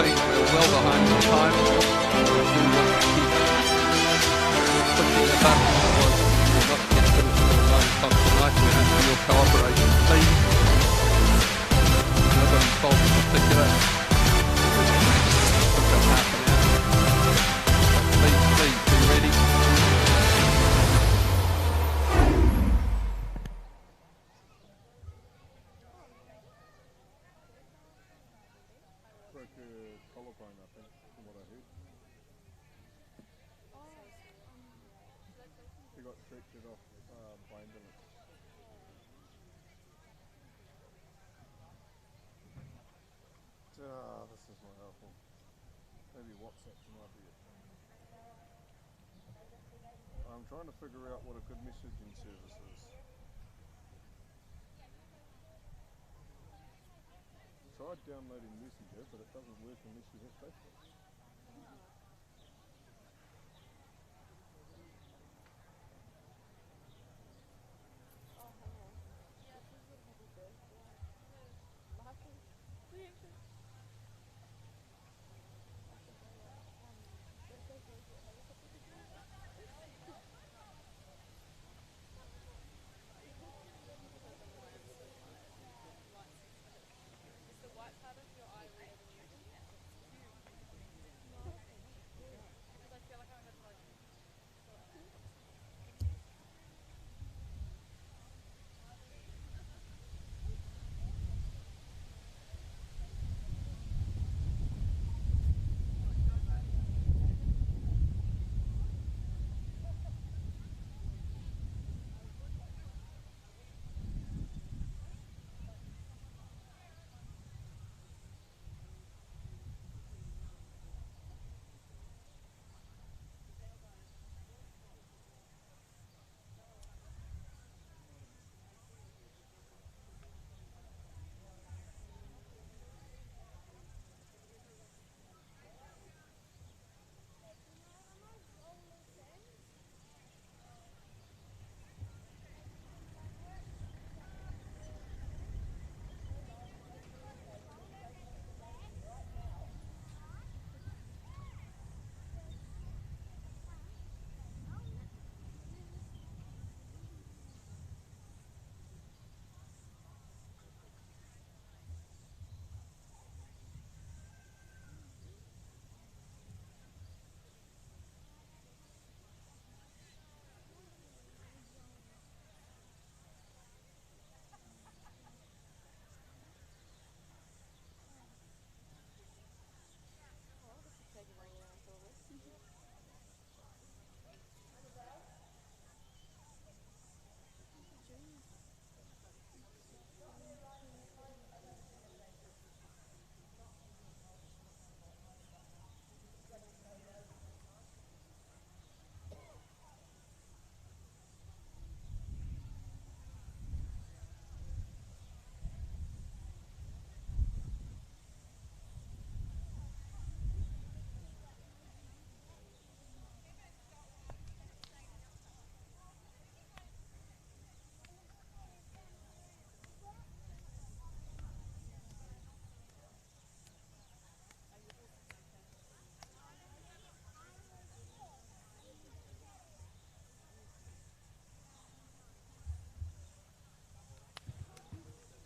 stopping. We're well behind the time. We want to keep pushing the button, otherwise we will not get finished until 9 o'clock tonight. We ask for your cooperation, please. Nobody's fault in particular. Took us half an hour. Please, be ready. Collarbone, I think, from what I heard. He got stretched off by ambulance. This is my iPhone. Maybe WhatsApp might be it. I'm trying to figure out what a good messaging service is. Tried downloading Messenger, but it doesn't work unless you have Facebook.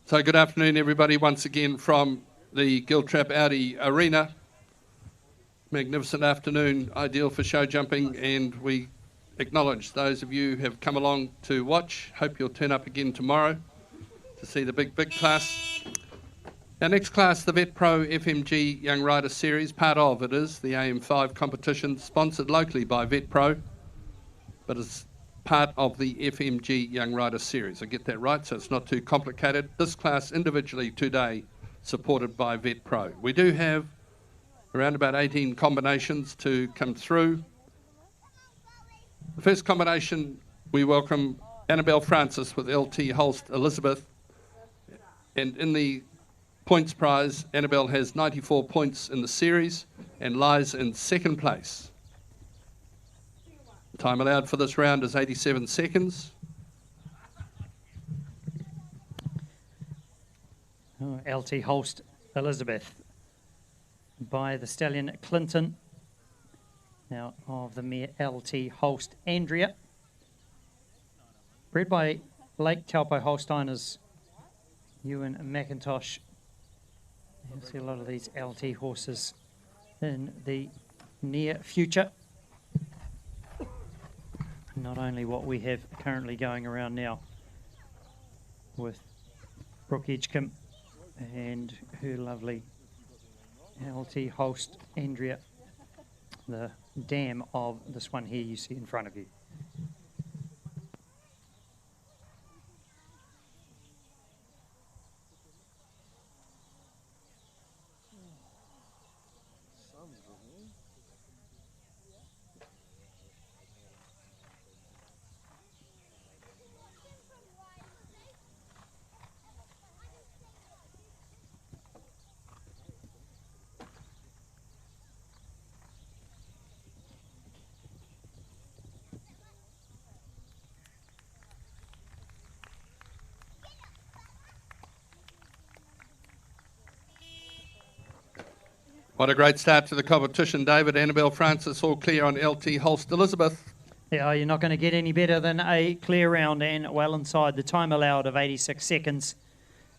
So good afternoon, everybody, once again from the Giltrap Audi Arena. Magnificent afternoon, ideal for show jumping, and we acknowledge those of you who have come along to watch. Hope you'll turn up again tomorrow to see the big class. Our next class, the Vet Pro FMG Young Rider Series, part of it is the AM5 competition, sponsored locally by Vet Pro, but it's part of the FMG Young Rider Series. I get that right, so it's not too complicated. This class individually today, supported by Vet Pro. We do have around about 18 combinations to come through. The first combination, we welcome Annabelle Francis with LT Holst Elizabeth. And in the points prize, Annabelle has 94 points in the series and lies in second place. Time allowed for this round is 87 seconds. LT Holst Elizabeth. by the stallion Clinton. Now of the mare LT Holst Andrea. Bred by Lake Taupo Holsteiners, Ewan McIntosh. You'll see a lot of these LT horses in the near future. Not only what we have currently going around now with Brooke Edgecombe and her lovely LT Holst Andrea, the dam of this one here you see in front of you. What a great start to the competition, David. Annabelle Francis all clear on LT Holst Elizabeth. Yeah, you're not going to get any better than a clear round and well inside the time allowed of 86 seconds.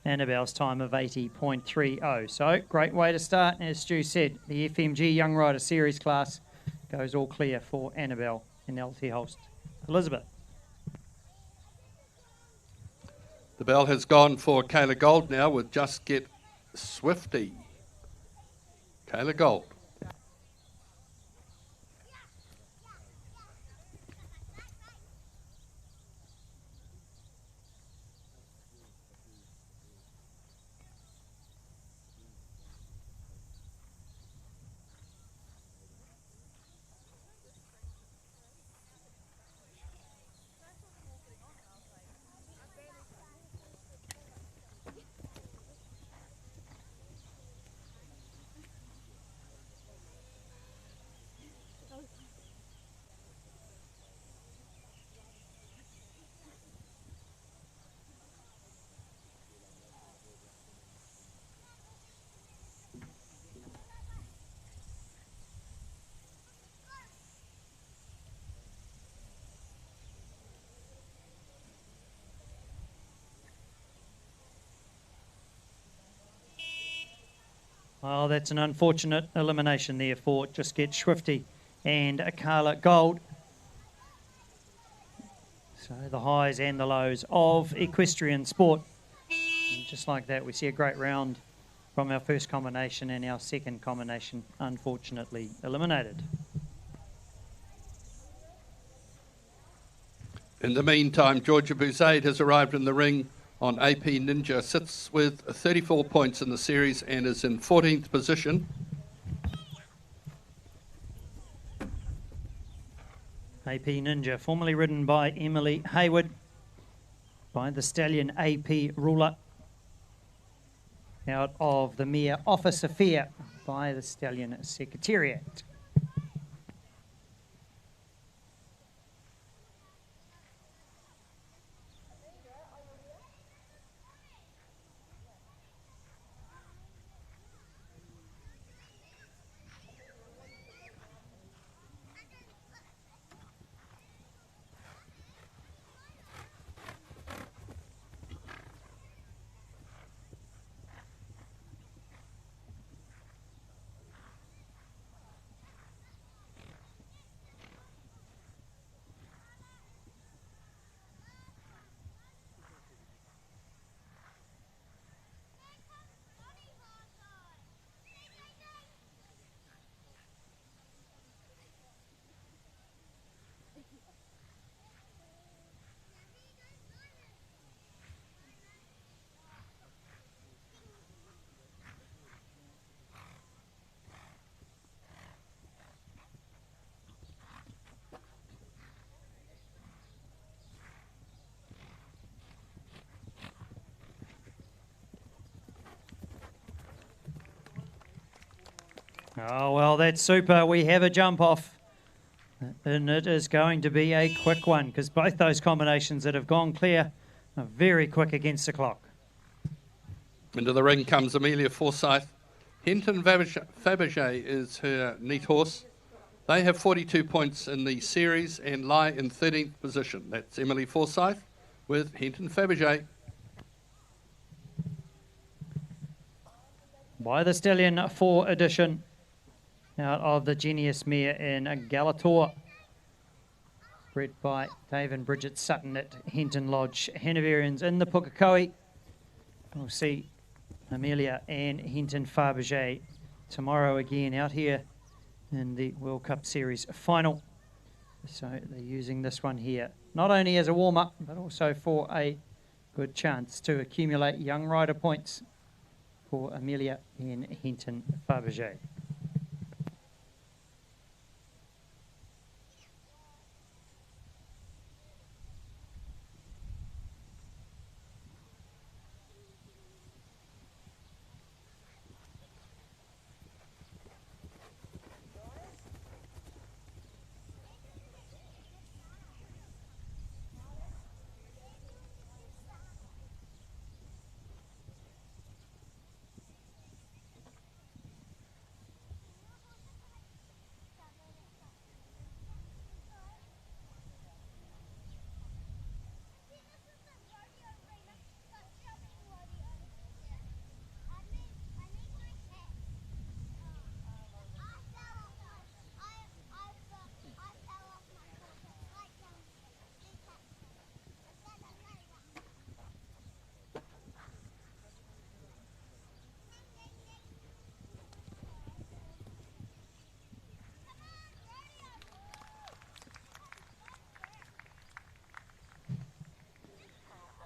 Annabelle's time of 80.30. So, great way to start. As Stu said, the FMG Young Rider Series class goes all clear for Annabelle and LT Holst Elizabeth. The bell has gone for Kayla Gold now with Just Get Swifty. Kayla Gold. Oh, that's an unfortunate elimination there for Just Get Swifty and Carla Gold. So the highs and the lows of equestrian sport. And just like that, we see a great round from our first combination, and our second combination unfortunately eliminated. In the meantime, Georgia Bouzaid has arrived in the ring on AP Ninja, sits with 34 points in the series and is in 14th position. AP Ninja, formerly ridden by Emily Hayward, by the stallion AP Ruler, out of the mare Office Affair by the stallion Secretariat. Oh, well, that's super. We have a jump off. And it is going to be a quick one, because both those combinations that have gone clear are very quick against the clock. Into the ring comes Amelia Forsyth Hinton Fabergé is her neat horse. They have 42 points in the series and lie in 13th position. That's Emily Forsyth with Hinton Fabergé. By the Stallion 4 edition out of the Genius Mare in Galator. Bred by Dave and Bridget Sutton at Hinton Lodge. Hanoverians in the Pukekohe. We'll see Amelia and Hinton Fabergé tomorrow again out here in the World Cup Series final. So they're using this one here not only as a warm-up but also for a good chance to accumulate young rider points for Amelia and Hinton Fabergé.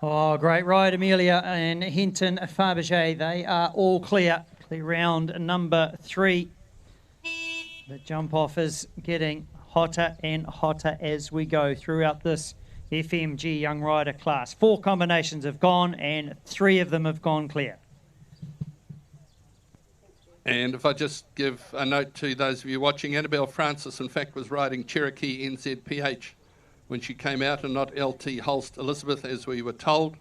Oh, great ride, Amelia and Hinton Fabergé. They are all clear. Clear round number 3. The jump off is getting hotter and hotter as we go throughout this FMG Young Rider class. 4 combinations have gone and 3 of them have gone clear. And if I just give a note to those of you watching, Annabelle Francis, in fact, was riding Cherokee NZPH when she came out and not LT Holst Elizabeth, as we were told.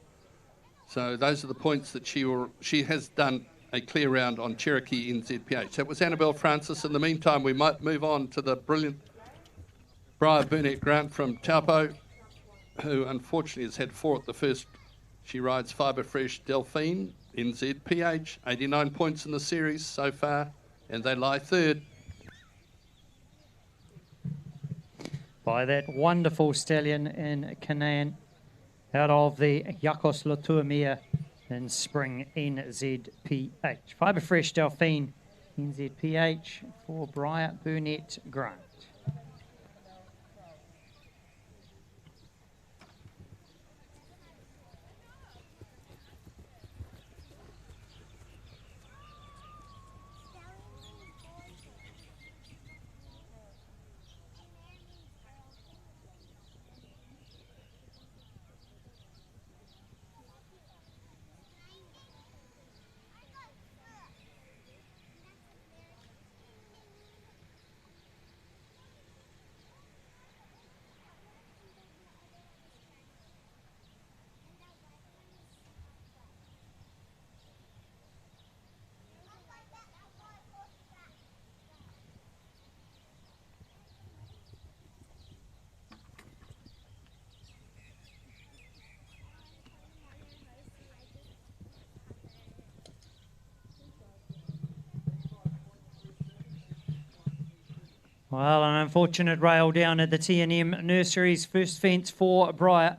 So those are the points that she has done a clear round on Cherokee NZPH. That was Annabelle Francis. In the meantime, we might move on to the brilliant Briar Burnett Grant from Taupo, who unfortunately has had 4 at the first. She rides Fibre Fresh Delphine NZPH, 89 points in the series so far, and they lie 3rd. By that wonderful stallion in Canaan out of the Yakos Latour in Spring NZPH. Fibre Fresh Delphine NZPH for Briar Burnett Grant. Well, an unfortunate rail down at the T&M Nurseries. First fence for Briar.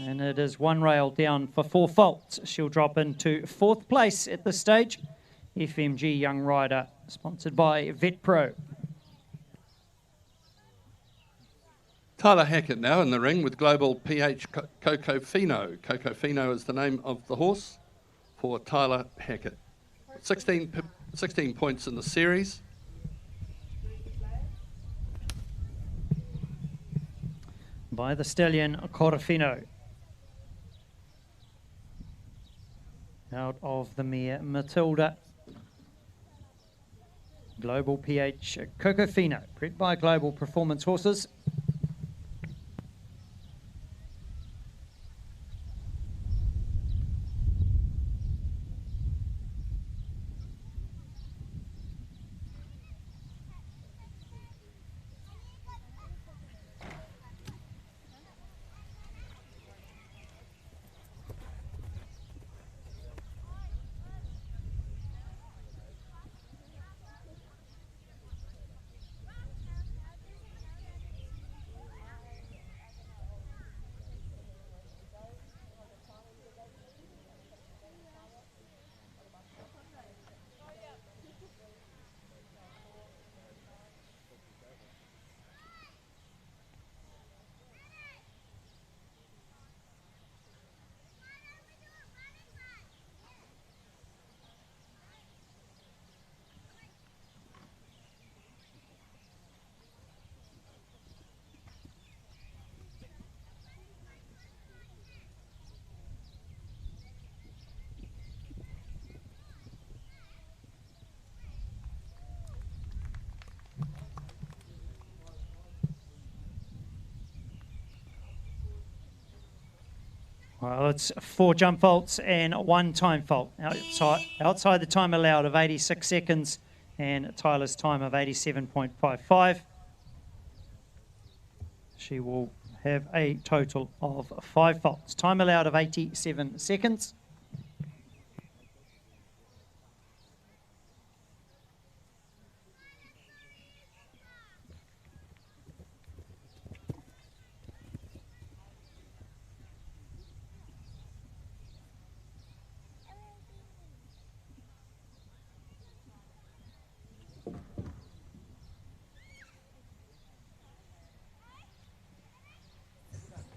And it is 1 rail down for 4 faults. She'll drop into 4th place at this stage. FMG Young Rider, sponsored by Vet Pro. Tyler Hackett now in the ring with Global PH Coco Fino. Coco Fino is the name of the horse for Tyler Hackett. 16 points in the series. By the stallion Corfino. Out of the mare Matilda. Global PH Coco Fino, bred by Global Performance Horses. Well, it's 4 jump faults and 1 time fault. Outside the time allowed of 86 seconds and Tyler's time of 87.55. She will have a total of 5 faults. Time allowed of 87 seconds.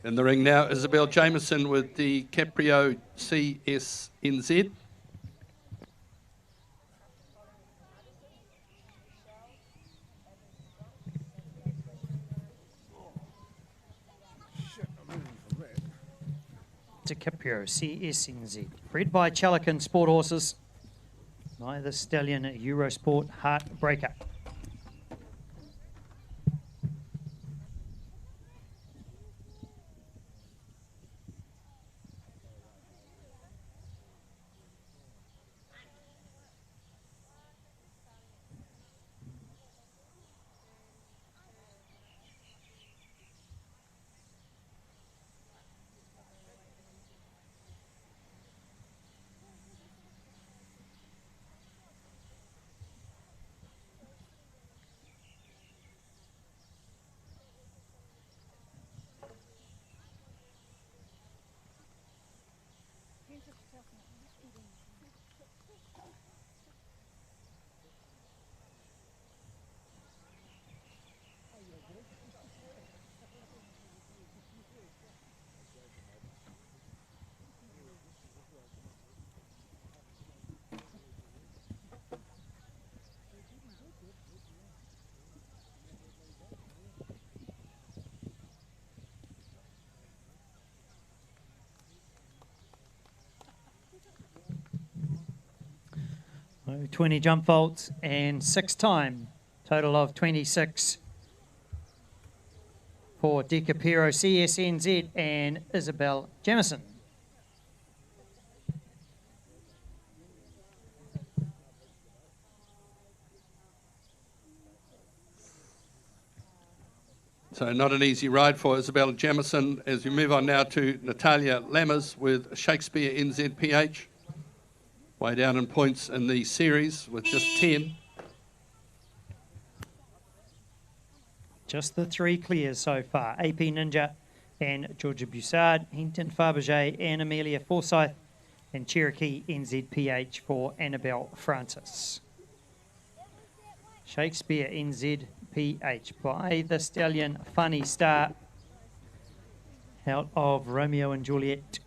In the ring now, Isabel Jameson with the Caprio CSNZ. Caprio CSNZ, bred by Chalican Sport Horses by the stallion Eurosport Heartbreaker. So 20 jump faults and 6 time, total of 26 for DiCapiro CSNZ and Isabel Jamison. So not an easy ride for Isabella Jamison as we move on now to Natalia Lammers with Shakespeare NZPH. Way down in points in the series with just 10. Just the 3 clears so far. AP Ninja and Georgia Bussard, Hinton Fabergé and Amelia Forsyth, and Cherokee NZPH for Annabelle Francis. Shakespeare NZPH by the stallion Funny Star out of Romeo and Juliet.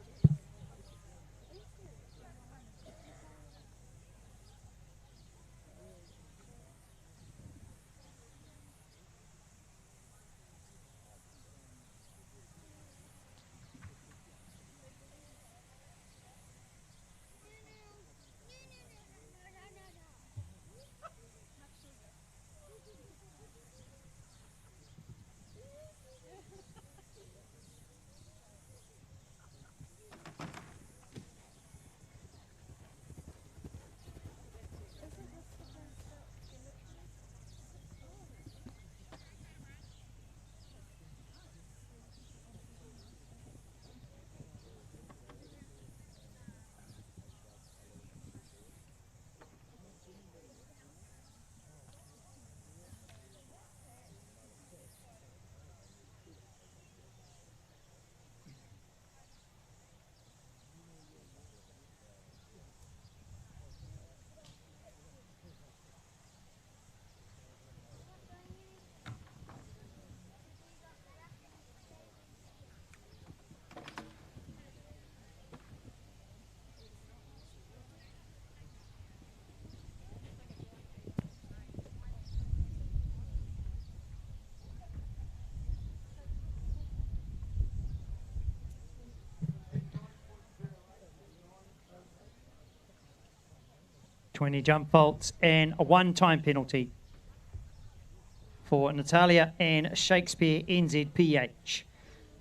.20 jump faults and a 1 time penalty for Natalia and Shakespeare NZPH.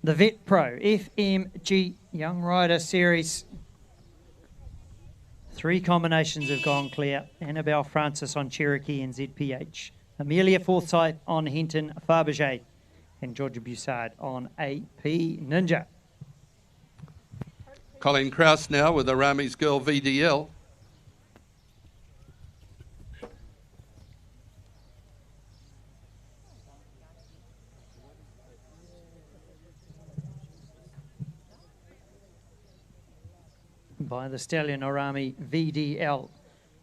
The Vet Pro FMG Young Rider Series. 3 combinations have gone clear. Annabelle Francis on Cherokee and ZPH. Amelia Forsyth on Hinton Fabergé. And Georgia Bussard on AP Ninja. Colleen Krause now with Arami's Girl VDL. By the stallion Arami VDL.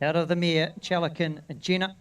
Out of the mare, Chalakin Jenna.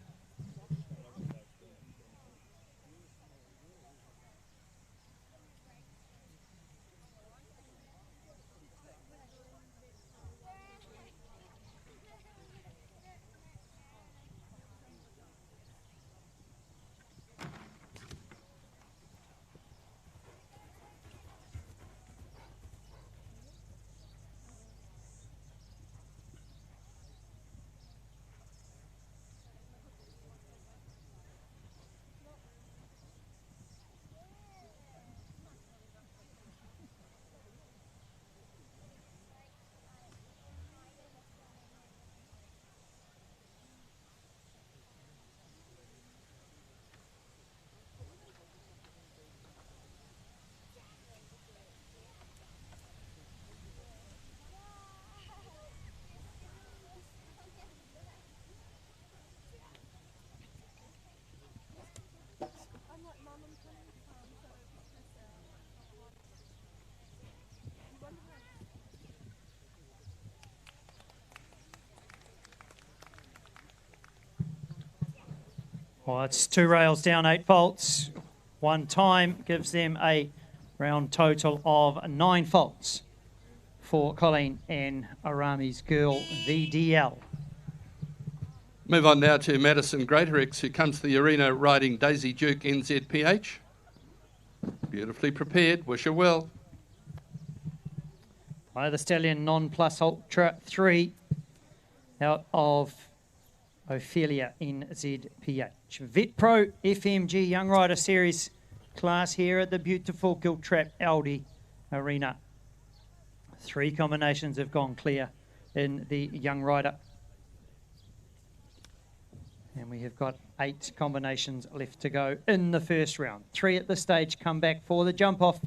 Well, it's 2 rails down, 8 faults. 1 time gives them a round total of 9 faults for Colleen and Arami's Girl VDL. Move on now to Madison Greaterix, who comes to the arena riding Daisy Duke NZPH. Beautifully prepared, wish her well. By the stallion Non Plus Ultra 3 out of Ophelia NZPH. Vet Pro FMG Young Rider Series class here at the beautiful Giltrap Audi Arena. 3 combinations have gone clear in the Young Rider. And we have got 8 combinations left to go in the first round. 3 at this stage come back for the jump off.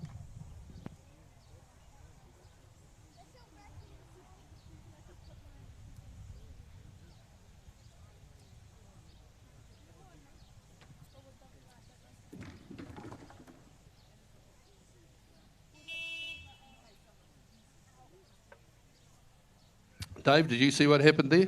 Dave, did you see what happened there?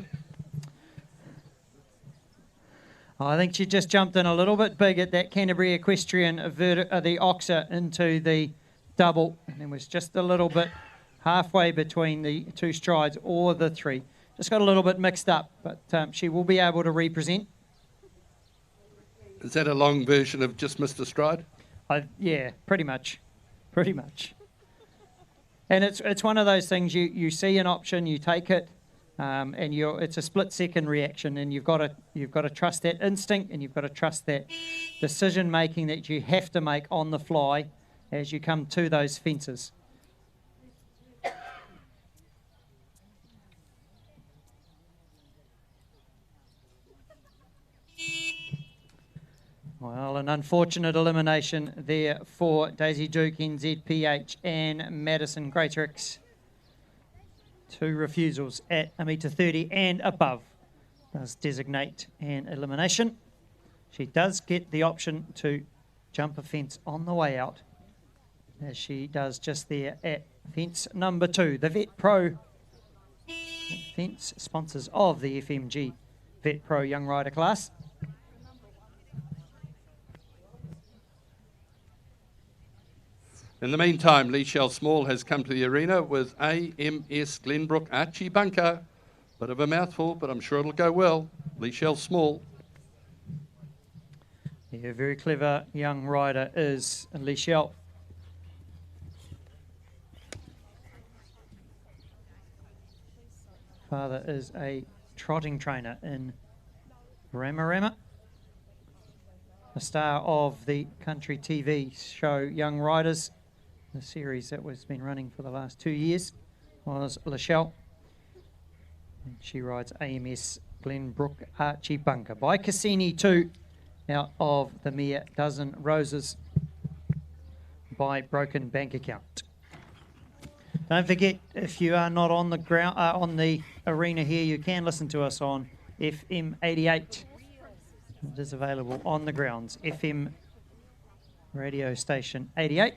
I think she just jumped in a little bit big at that Canterbury Equestrian, the Oxer into the double, and it was just a little bit halfway between the 2 strides or the 3. Just got a little bit mixed up, but she will be able to represent. Is that a long version of just Mr. Stride? Yeah, pretty much. Pretty much. And it's one of those things, you see an option, you take it, and it's a split-second reaction, and you've got to trust that instinct, and you've got to trust that decision-making that you have to make on the fly as you come to those fences. Well, an unfortunate elimination there for Daisy Duke NZPH and Madison Greaterix. 2 refusals at 1.30 m and above does designate an elimination. She does get the option to jump a fence on the way out, as she does just there at fence number 2. The Vet Pro fence, sponsors of the FMG Vet Pro Young Rider class. In the meantime, Lee Shell Small has come to the arena with AMS Glenbrook Archie Bunker. Bit of a mouthful, but I'm sure it'll go well. Lee Shell Small. Yeah, very clever young rider is Lee Shell. Father is a trotting trainer in Ramarama. The star of the country TV show Young Riders. the series that was been running for the last 2 years was Lachelle. And she rides AMS Glenbrook Archie Bunker by Cassini 2 out of the mare Dozen Roses by Broken Bank Account. Don't forget, if you are not on the ground, on the arena here, you can listen to us on FM 88. It is available on the grounds. FM radio station 88.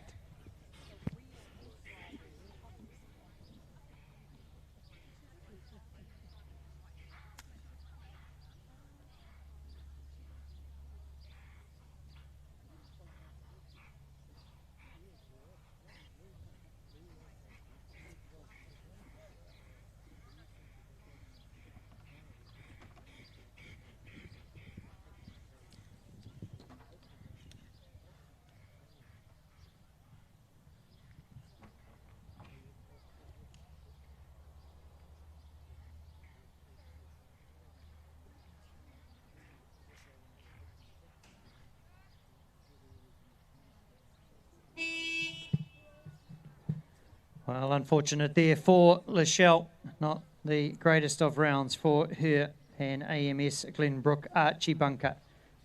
Well, unfortunate there for Lachelle. Not the greatest of rounds for her and AMS Glenbrook Archie Bunker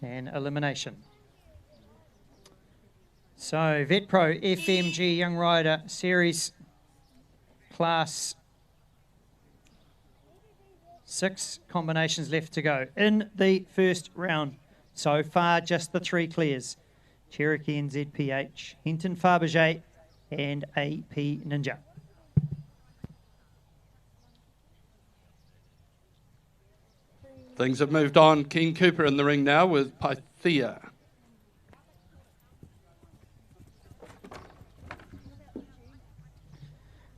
and Elimination. So, Vet Pro FMG Young Rider Series Class 6 combinations left to go. In the first round, so far just the 3 clears. Cherokee and ZPH, Hinton Fabergé and AP Ninja. Things have moved on. King Cooper in the ring now with Pythia.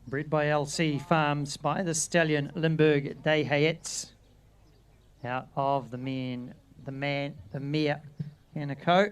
Bred by LC Farms by the stallion Limburg de Hayets. Out of the mare and a co.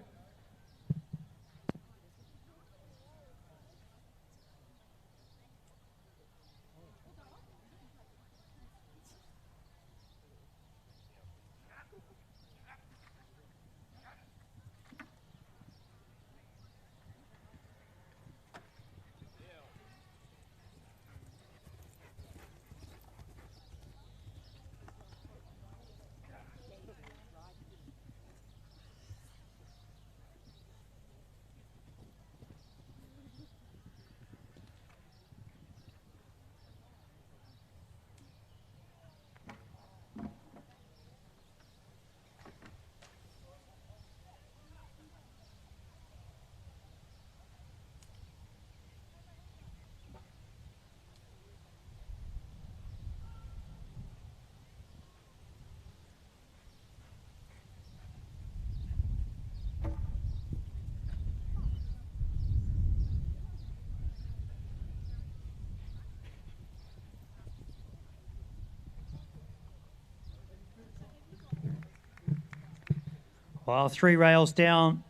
Well, 3 rails down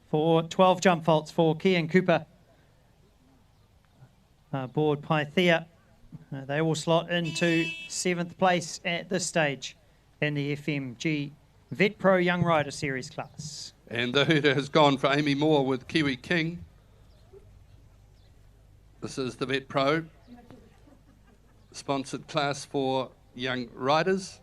for 12 jump faults for King Cooper. Board Pythia. They will slot into 7th place at this stage in the FMG Vet Pro Young Rider Series class. And the hooter has gone for Amy Moore with Kiwi King. This is the Vet Pro sponsored class for young riders.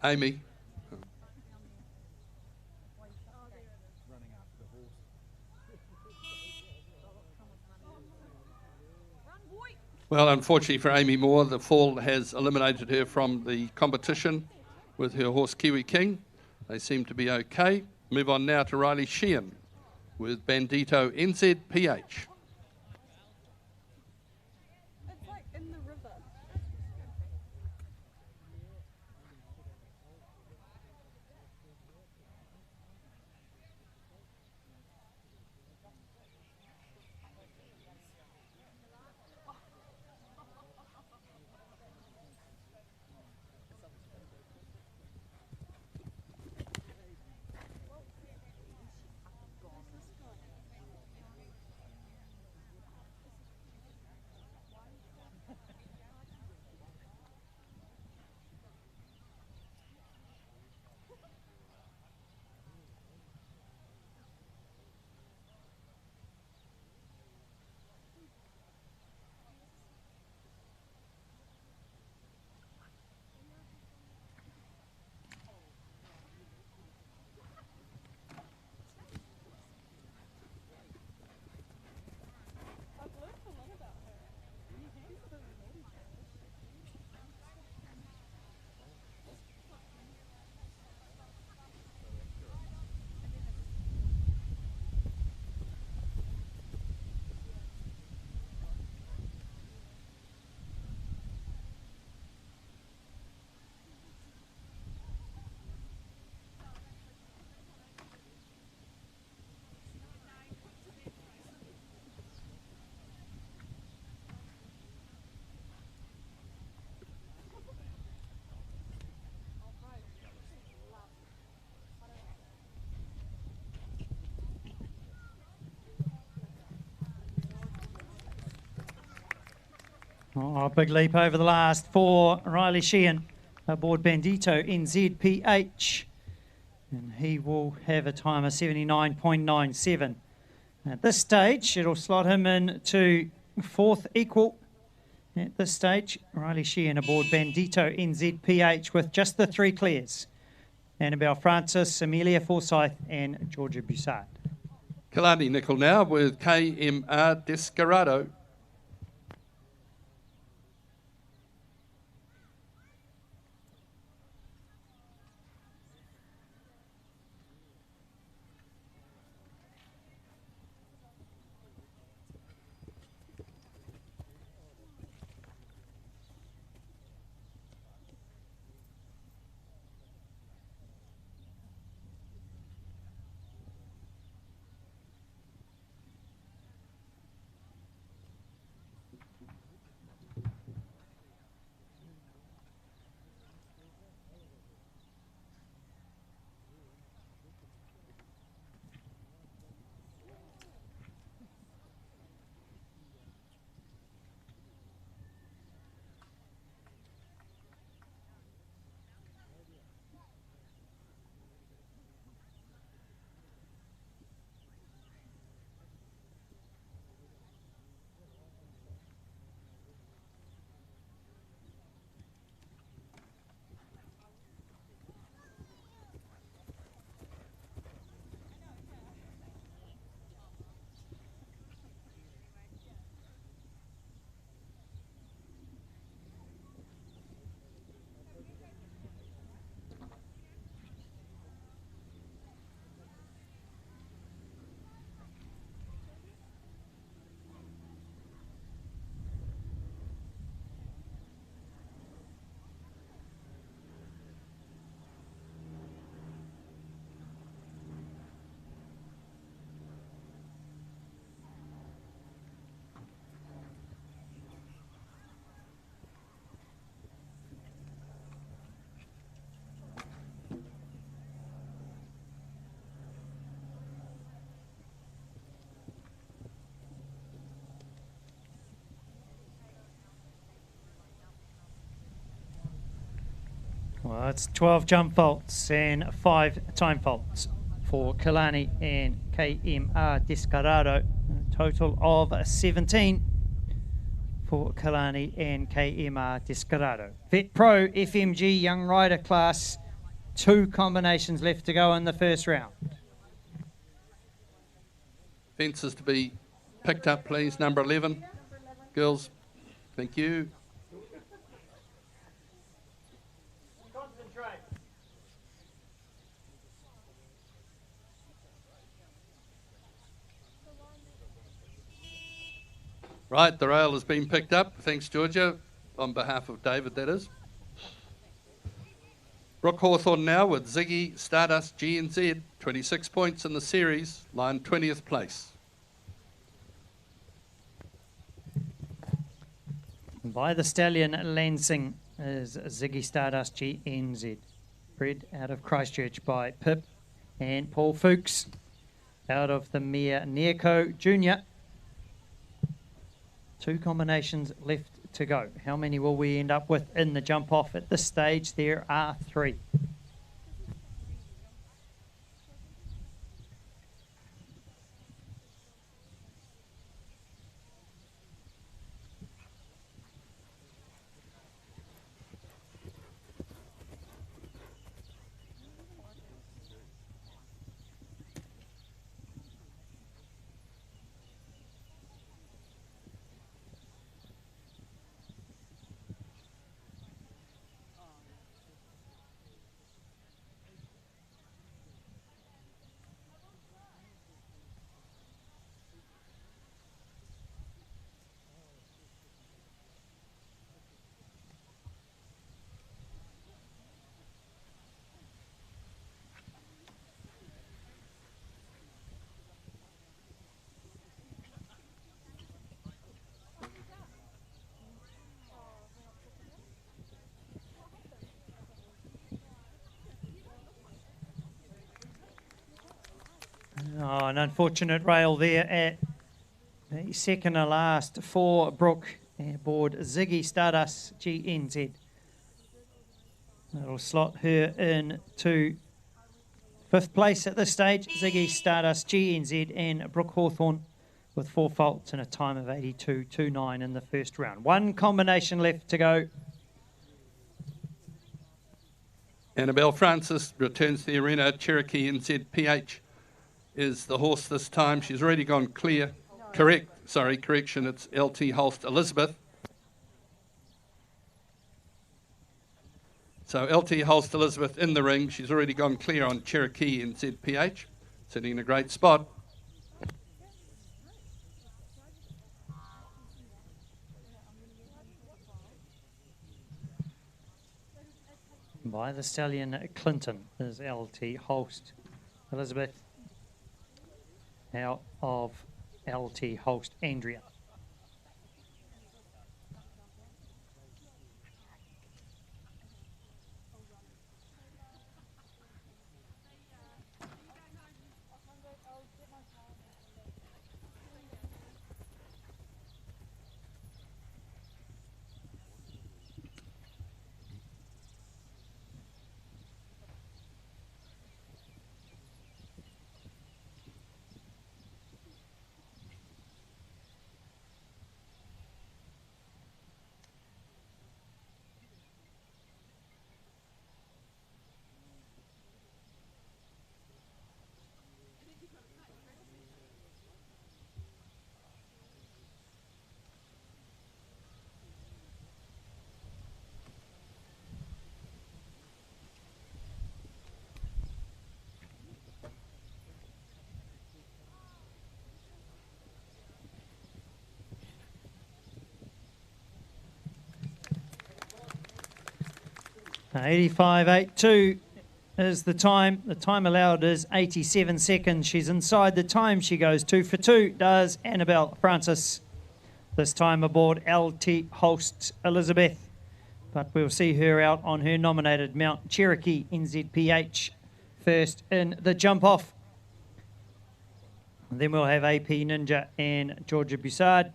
Amy. Well, unfortunately for Amy Moore, the fall has eliminated her from the competition with her horse Kiwi King. They seem to be okay. Move on now to Riley Sheehan with Bandito NZPH. It's like in the river. I've learned a lot about her. She's so naughty. Oh, big leap over the last for Riley Sheehan aboard Bandito NZPH. And he will have a time of 79.97. At this stage, it'll slot him into fourth equal. At this stage, Riley Sheehan aboard Bandito NZPH with just the three clears. Annabelle Francis, Amelia Forsyth and Georgia Bussard. Kalani Nickel now with KMR Descarado. Well, it's 12 jump faults and 5 time faults for Kalani and KMR Descarado. A total of 17 for Kalani and KMR Descarado. Vet Pro FMG Young Rider class 2 combinations left to go in the first round. Fences to be picked up, please. Number 11. Girls, thank you. Right, the rail has been picked up. Thanks, Georgia. On behalf of David, that is. Brooke Hawthorn now with Ziggy Stardust GNZ, 26 points in the series, line 20th place. By the stallion Lansing is Ziggy Stardust GNZ, bred out of Christchurch by Pip and Paul Fuchs, out of the mare Nearco Jr. 2 combinations left to go. How many will we end up with in the jump off at this stage? There are 3. Oh, an unfortunate rail there at the second to last for Brooke aboard Ziggy Stardust GNZ. That'll slot her in to 5th place at this stage. Ziggy Stardust GNZ and Brooke Hawthorn with 4 faults and a time of 82.29 in the first round. 1 combination left to go. Annabelle Francis returns to the arena. Cherokee NZPH is the horse this time. She's already gone clear. Correction, it's LT Holst Elizabeth. So LT Holst Elizabeth in the ring. She's already gone clear on Cherokee NZPH, sitting in a great spot. By the stallion Clinton is LT Holst Elizabeth, out of LT Holst Andrea. Now 85.82 is the time. The time allowed is 87 seconds. She's inside the time. She goes 2 for 2, does Annabelle Francis. This time aboard LT Holst Elizabeth. But we'll see her out on her nominated mount, Cherokee NZPH, first in the jump off. And then we'll have AP Ninja and Georgia Bussard.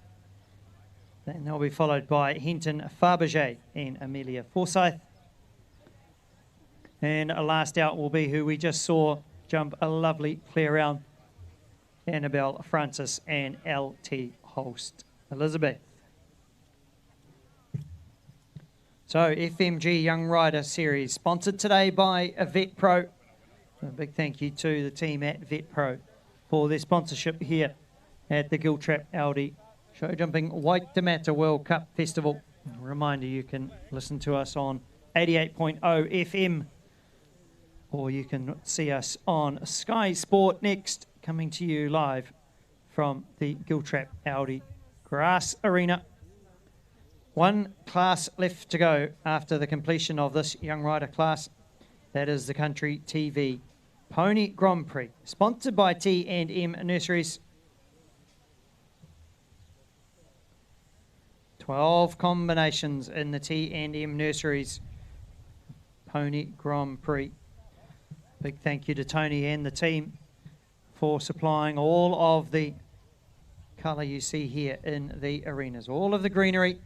Then they'll be followed by Hinton Fabergé and Amelia Forsyth. And last out will be who we just saw jump a lovely clear round, Annabelle Francis and LT Holst Elizabeth. So FMG Young Rider Series, sponsored today by Vet Pro. A big thank you to the team at Vet Pro for their sponsorship here at the Giltrap Audi Show Jumping Waitemata World Cup Festival. A reminder, you can listen to us on 88.0 FM, or you can see us on Sky Sport Next, coming to you live from the Giltrap Audi Grass Arena. One class left to go after the completion of this young rider class. That is the Country TV Pony Grand Prix, sponsored by T&M Nurseries. 12 combinations in the T&M Nurseries Pony Grand Prix. Big thank you to Tony and the team for supplying all of the colour you see here in the arenas, all of the greenery.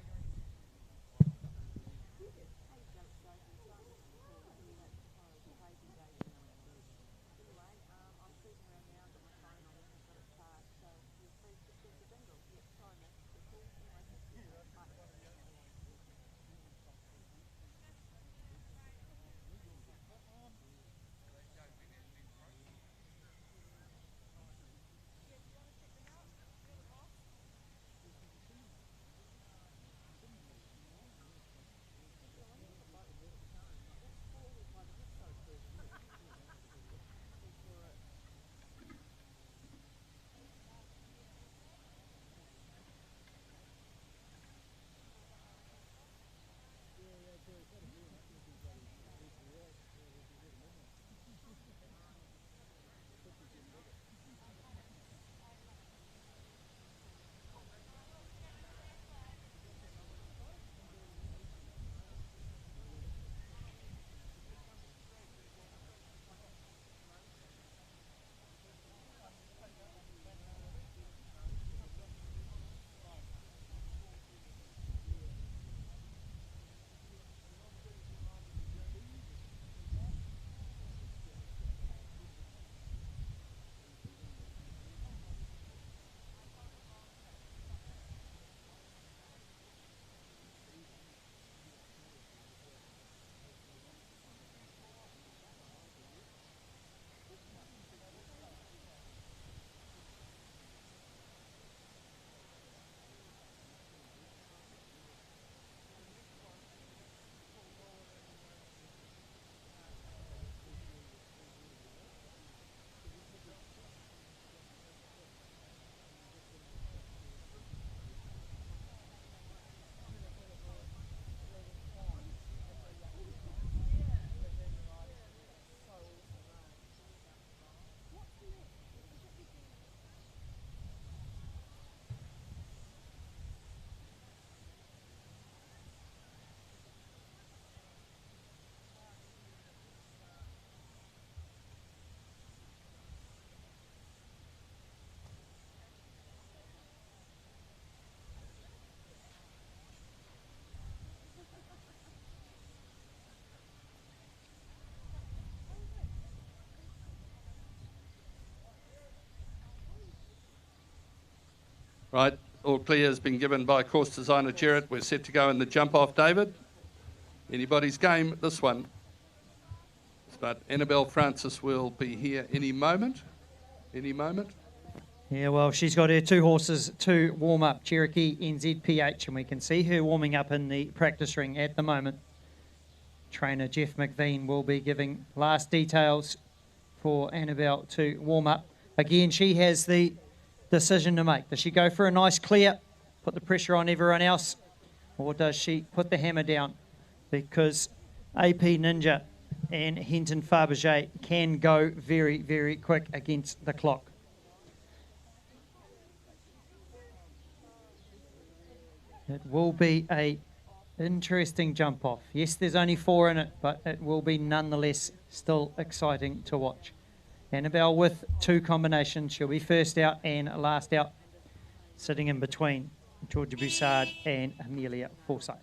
Right, all clear has been given by course designer Jarrett. We're set to go in the jump off, David. Anybody's game, this one. But Annabelle Francis will be here any moment. Any moment. Yeah, well, she's got her two horses to warm up, Cherokee NZPH, and we can see her warming up in the practice ring at the moment. Trainer Jeff McVean will be giving last details for Annabelle to warm up. Again, she has the decision to make. Does she go for a nice clear, put the pressure on everyone else, or does she put the hammer down? Because AP Ninja and Hinton Fabergé can go very, very quick against the clock. It will be a interesting jump off. Yes, there's only 4 in it, but it will be nonetheless still exciting to watch. Annabelle with 2 combinations. She'll be first out and last out, sitting in between Georgia Broussard and Amelia Forsyth.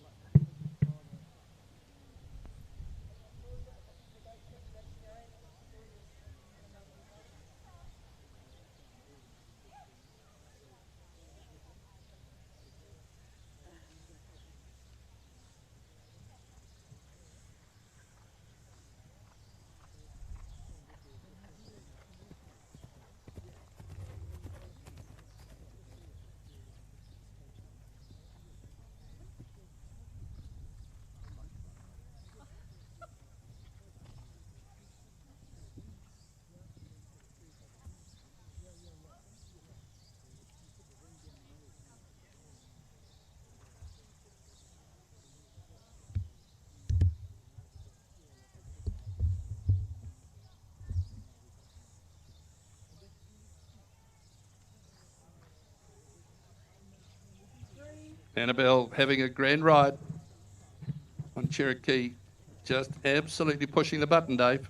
Annabelle having a grand ride on Cherokee. Just absolutely pushing the button, Dave.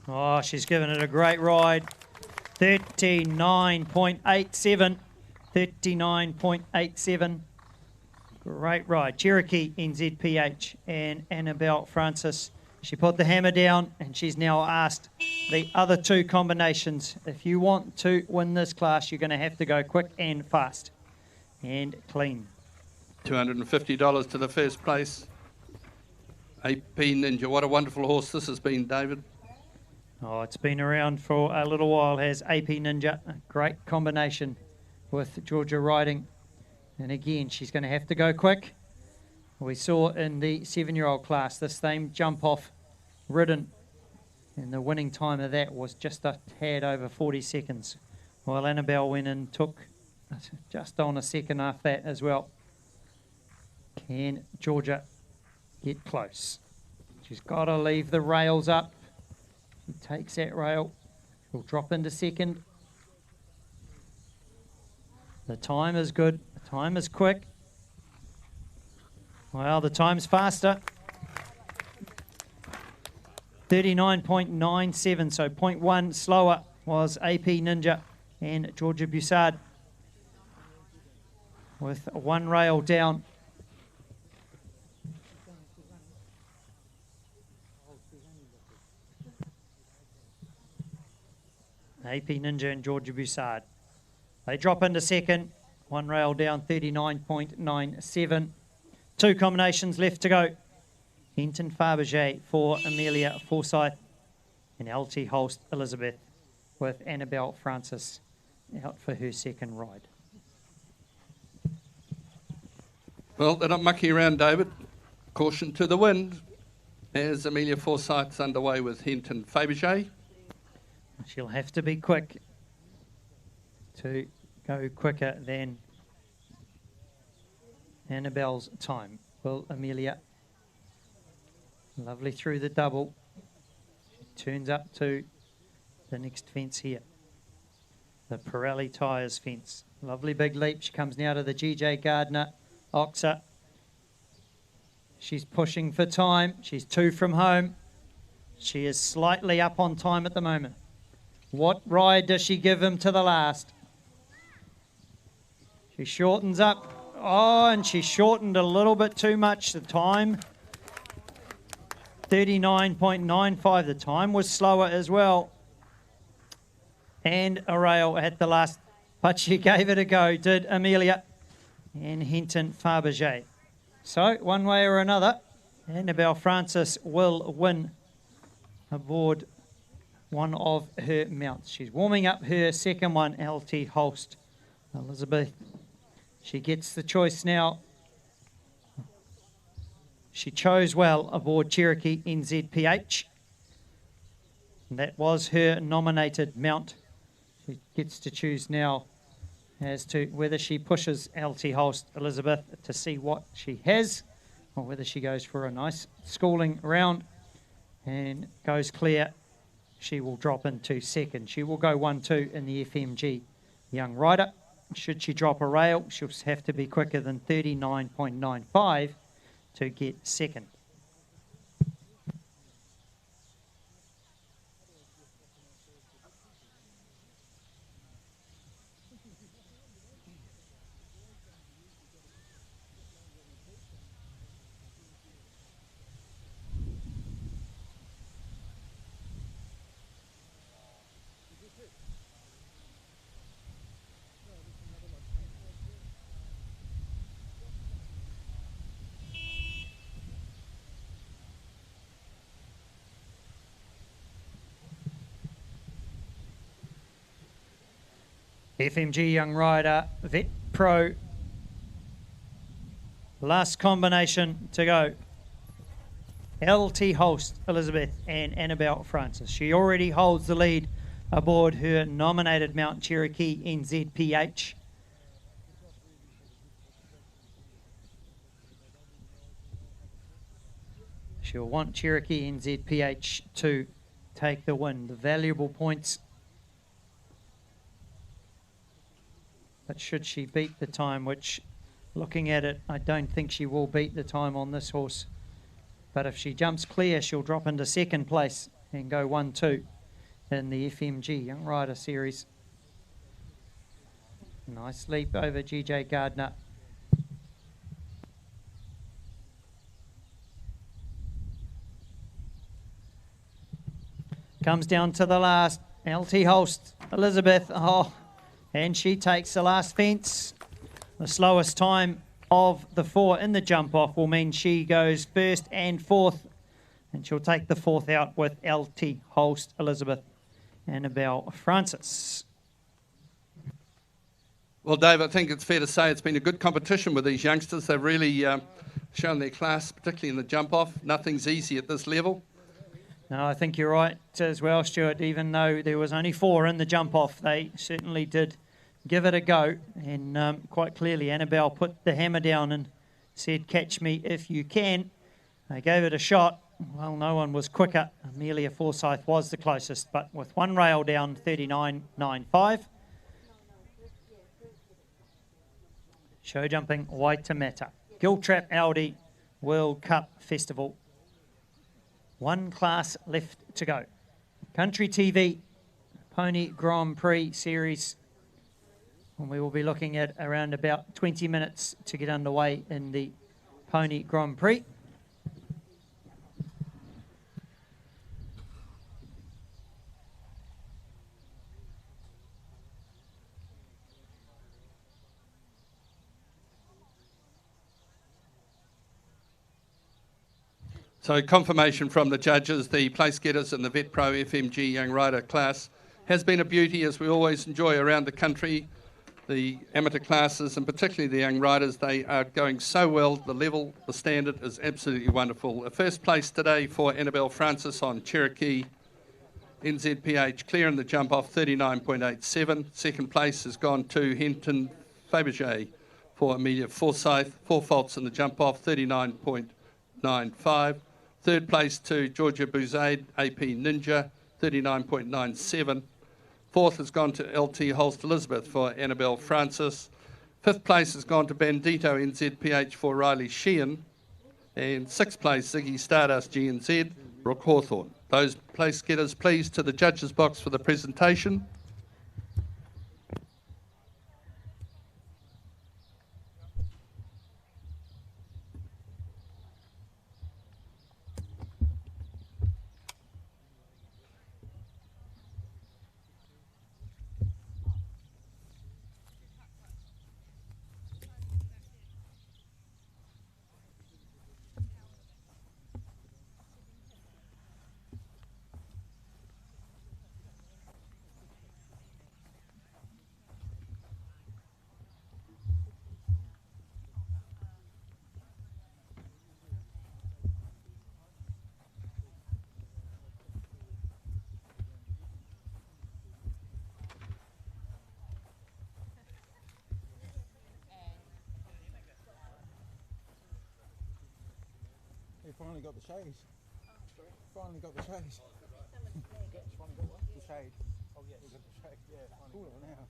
Oh, she's given it a great ride. 39.87. 39.87. Great ride. Cherokee, NZPH, and Annabelle Francis. She put the hammer down, and she's now asked the other two combinations. If you want to win this class, you're going to have to go quick and fast and clean. $250 to the first place. AP Ninja. What a wonderful horse this has been, David. Oh, it's been around for a little while, has AP Ninja. A great combination with Georgia riding. And again, she's going to have to go quick. We saw in the 7-year-old class the same jump off ridden. And the winning time of that was just a tad over 40 seconds. While Annabelle went and took just on a second after that as well. Can Georgia get close? She's got to leave the rails up. She takes that rail. She'll drop into second. The time is good. The time is quick. Well, the time's faster. 39.97, so 0.1 slower was AP Ninja and Georgia Bussard with one rail down. AP Ninja and Georgia Bussard. They drop into second. One rail down, 39.97. Two combinations left to go. Hinton Fabergé for Amelia Forsyth and LT Holst Elizabeth with Annabelle Francis out for her second ride. Well, they're not mucking around, David. Caution to the wind as Amelia Forsyth's underway with Hinton Fabergé. She'll have to be quick to go quicker than Annabelle's time. Will Amelia. Lovely through the double. She turns up to the next fence here. The Pirelli Tyres fence. Lovely big leap. She comes now to the GJ Gardner Oxa. She's pushing for time. She's 2 from home. She is slightly up on time at the moment. What ride does she give him to the last? She shortens up. Oh, and she shortened a little bit too much. The time, 39.95. The time was slower as well. And a rail at the last. But she gave it a go, did Amelia and Hinton Fabergé. So, one way or another, Annabelle Francis will win aboard one of her mounts. She's warming up her second one, LT Holst Elizabeth. She gets the choice now. She chose well aboard Cherokee NZPH. And that was her nominated mount. She gets to choose now as to whether she pushes LT Holst Elizabeth to see what she has, or whether she goes for a nice schooling round and goes clear. She will drop into second. She will go 1-2 in the FMG Young Rider. Should she drop a rail, she'll have to be quicker than 39.95 to get second. FMG Young Rider, Vet Pro. Last combination to go. LT Holst Elizabeth and Annabelle Francis. She already holds the lead aboard her nominated mount Cherokee NZPH. She'll want Cherokee NZPH to take the win. The valuable points But should she beat the time, which, looking at it, I don't think she will beat the time on this horse. But if she jumps clear, she'll drop into second place and go 1-2 in the FMG Young Rider Series. Nice leap over GJ Gardner. Comes down to the last. LT Holst, Elizabeth. Oh, and she takes the last fence. The slowest time of the 4 in the jump off will mean she goes first and fourth. And she'll take the fourth out with LT Holst, Elizabeth, Annabelle Francis. Well, Dave, I think it's fair to say it's been a good competition with these youngsters. They've really shown their class, particularly in the jump off. Nothing's easy at this level. No, I think you're right as well, Stuart. Even though there was only 4 in the jump off, they certainly did give it a go. And quite clearly, Annabelle put the hammer down and said, catch me if you can. They gave it a shot. Well, no one was quicker. Amelia Forsyth was the closest, but with one rail down, 39.95. Show jumping Waitemata. Giltrap Audi World Cup Festival. One class left to go. Country TV Pony Grand Prix Series. And we will be looking at around about 20 minutes to get underway in the Pony Grand Prix. So confirmation from the judges, the place getters in the Vet Pro FMG Young Rider class has been a beauty, as we always enjoy around the country. The amateur classes and particularly the young riders, they are going so well. The level, the standard is absolutely wonderful. A first place today for Annabelle Francis on Cherokee NZPH, clear in the jump off, 39.87. Second place has gone to Henton Fabergé for Amelia Forsyth. 4 faults in the jump off, 39.95. Third place to Georgia Bouzaid, AP Ninja, 39.97. Fourth has gone to LT Holst Elizabeth for Annabelle Francis. Fifth place has gone to Bandito NZPH for Riley Sheehan. And sixth place, Ziggy Stardust GNZ, Brooke Hawthorne. Those place getters, please, to the judges' box for the presentation. He finally got the shades. Finally got the shades. Finally got what? The shade. Oh yes. We got the shade. Yeah. Cooler now.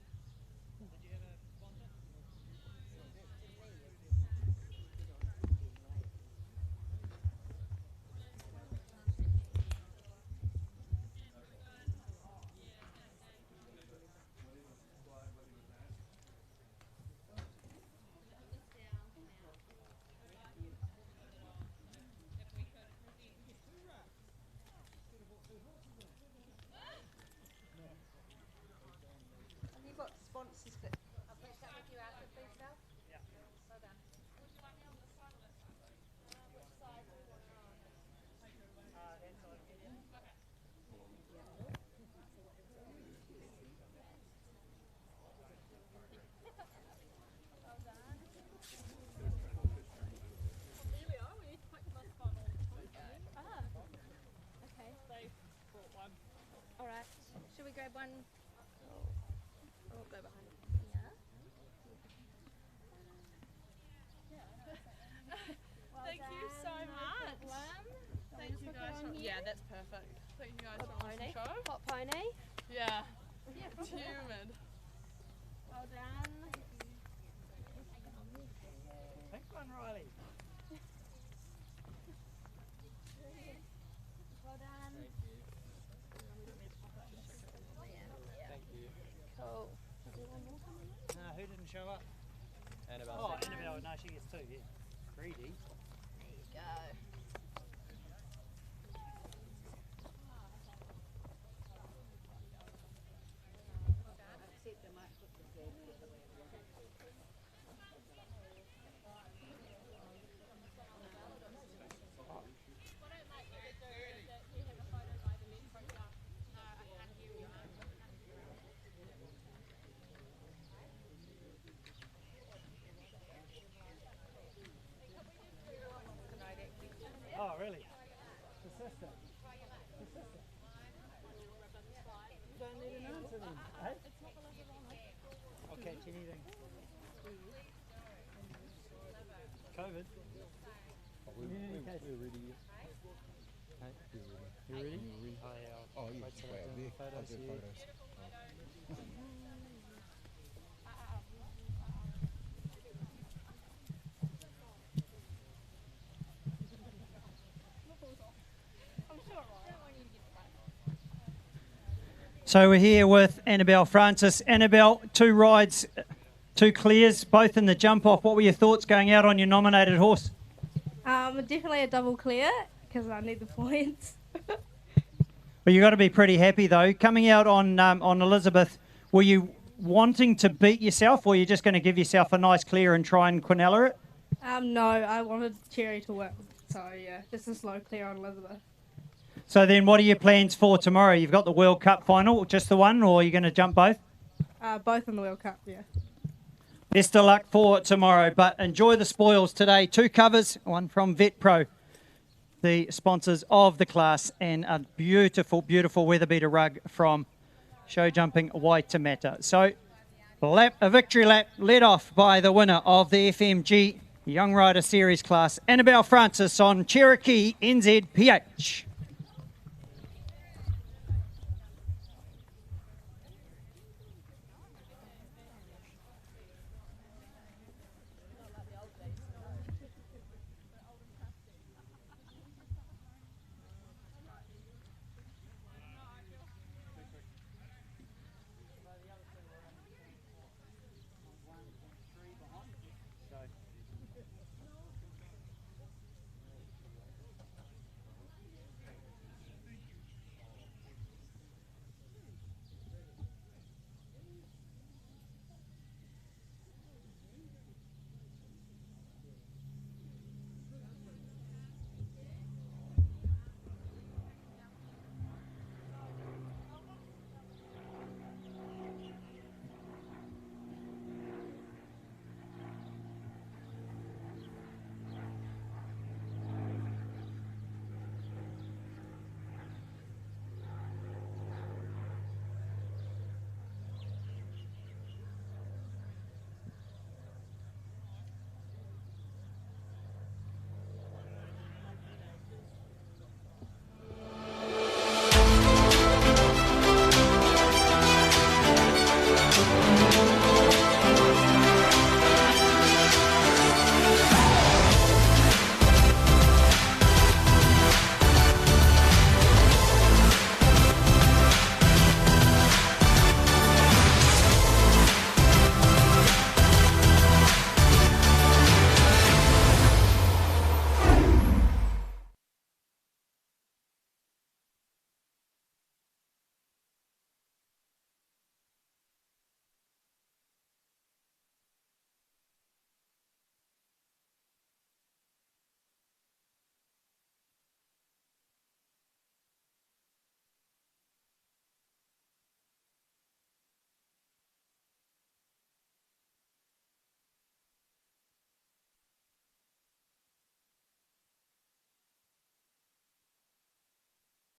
Sponsors that I'll put that with you after, please, Val. Yeah. Well done. Would you like me on the front list? Which side do you want her on? That side. Okay. Well done. Here we are. We need to put them on the front all the time. Okay. They brought one. All right. Should we grab one? I'll go behind it. Yeah. Thank you so much. Thank you guys. Yeah, that's perfect. Thank you guys for on the show. Hot pony. Yeah. It's humid. Well done. one, Riley. Well done. Thank you. Cool. Is there one more coming in? Who didn't show up? Annabelle. Oh, Annabelle. No, she gets 2, yeah. Greedy. There you go. Oh, really? The sister. The sister. You don't need an answer then, eh? I'll catch anything. COVID. We're ready. Hey, you ready? Oh, yeah. Oh, yeah. Wait till Wait, I do the I'll photos do here. photos. I'm sure, right? I don't want you to get back. So we're here with Annabelle Francis. Annabelle, 2 rides, 2 clears, both in the jump off. What were your thoughts going out on your nominated horse? Definitely a double clear because I need the points. Well, you've got to be pretty happy though. Coming out on Elizabeth, were you wanting to beat yourself, or are you just going to give yourself a nice clear and try and quinella it? No, I wanted Cherry to win, so yeah, just a slow clear on Elizabeth. So then what are your plans for tomorrow? You've got the World Cup final, just the one, or are you going to jump both? Both in the World Cup, yeah. Best of luck for tomorrow, but enjoy the spoils today. 2 covers, one from Vet Pro, the sponsors of the class, and a beautiful, beautiful weather beater rug from Show Jumping Waitemata. So a victory lap led off by the winner of the FMG Young Rider Series class, Annabelle Francis on Cherokee NZPH.